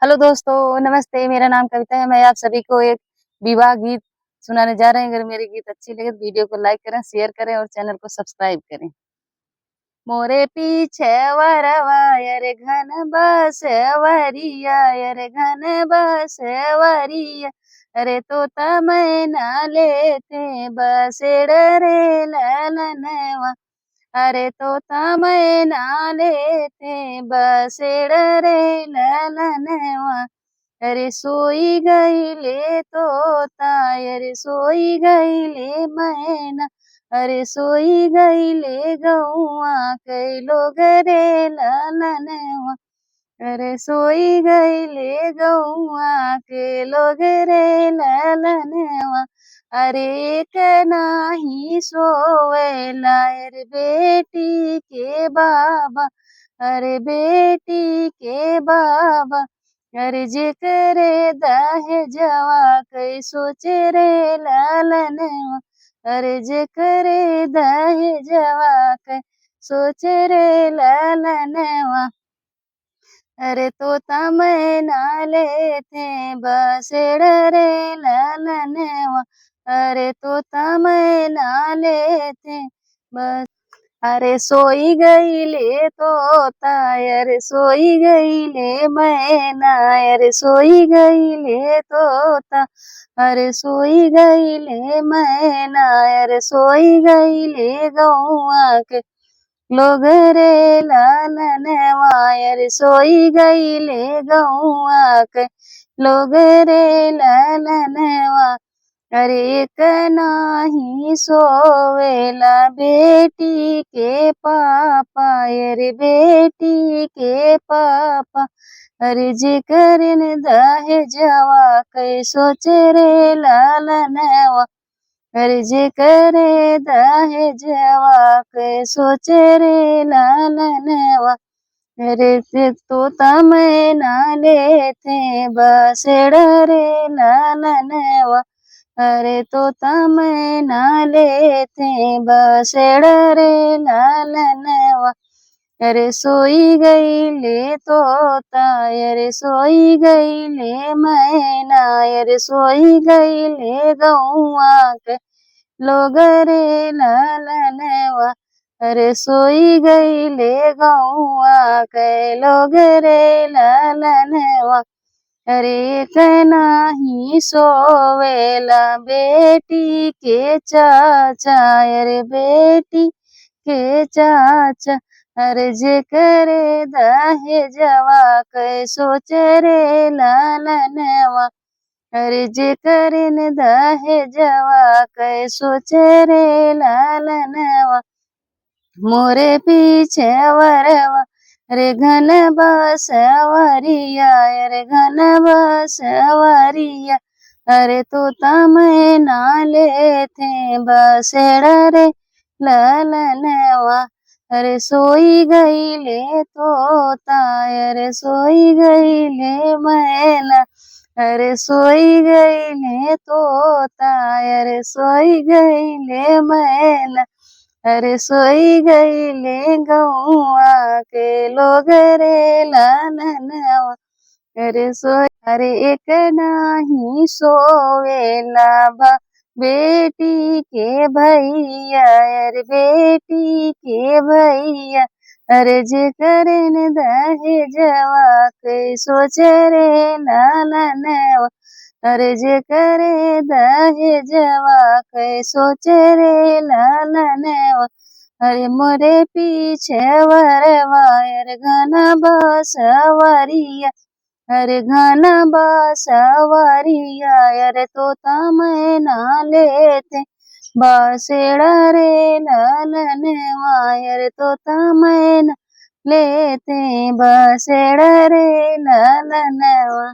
Hello दोस्तों, नमस्ते। मेरा नाम कविता है। मैं आप सभी को एक विवाह गीत सुनाने जा रहे हैं। अगर मेरे गीत अच्छी लगे तो वीडियो को लाइक करें, शेयर करें और चैनल को सब्सक्राइब करें। मोरे पीछे वरवा रे घन बसवरिया रे घन बसवरिया अरे तोता मैना लेते बसेड़ रे ललनवा अरे तोता मैना लेते बसेड़ रे ललनवा अरे सोई गईले तोता अरे सोई गईले मैना अरे सोई गईले गौआ कई लोग रे ललनवा अरे सोई गईले गौआ के लोग रे ललनवा अरे एक नाही सोवेला अरे बेटी के बाबा अरे बेटी के बाबा अरे जे करे दहेजवा कई सोचे रे लालनवा अरे जे करे दहेजवा कई सोचे रे लालनवा अरे तोता मैना लेते बसेड़ रे लालनवा अरे तोता मैना लेते बस अरे सोई गईले तोता अरे सोई गईले मैना अरे सोई गईले तोता अरे सोई गईले मैना अरे सोई गईले गौआ के लोग रे लालनवा अरे सोई गईले गौआ के लोग रे लालनवा अरे एक नाही सोवेला बेटी के पापा अरे बेटी के पापा अरे जे करन दहेजवा कई सोचे रे लालनवा अरे जे करे दहेजवा कई सोचे रे लालनवा अरे तोता मैना लेते बसेड़ रे लालनवा अरे तोता मैना लेते बसेड़ रे लालनवा अरे सोई गईले तोता अरे सोई गईले मैना अरे सोई गईले गौआ के लोग रे लालनवा अरे सोई गईले गौआ के लोग रे लालनवा अरे एक नाही सोवेला बेटी के चाचा अरे बेटी के चाचा अरे जे करे दहेजवा कई सोचे रे लालनवा अरे जे करन दहेजवा कई सोचे रे लालनवा मोरे पीछे वरवा रे घन बसवरिया रे घन बसवरिया अरे तोता मैना लेते बसेड़ रे ललनवा अरे सोई गईले तोता अरे सोई गईले मैना अरे सोई गईले तोता अरे सोई गईले मैना अरे सोई गईले गौआ के लोग रे लालनवा अरे सोई अरे एक नाही सोवेला बेटी के भैया अरे बेटी के भैया अरे जे करन दहेजवा कई सोचे रे लालनवा अरे जे करे दहेजवा कई सोचे रे लालनवा अरे मोरे पीछे वरवा अरे घना बसवरिया अरे घना बसवरिया अरे तोता मैना लेते बसेड़ रे ललनवा अरे तोता मैना लेते बसेड़ रे ललनवा।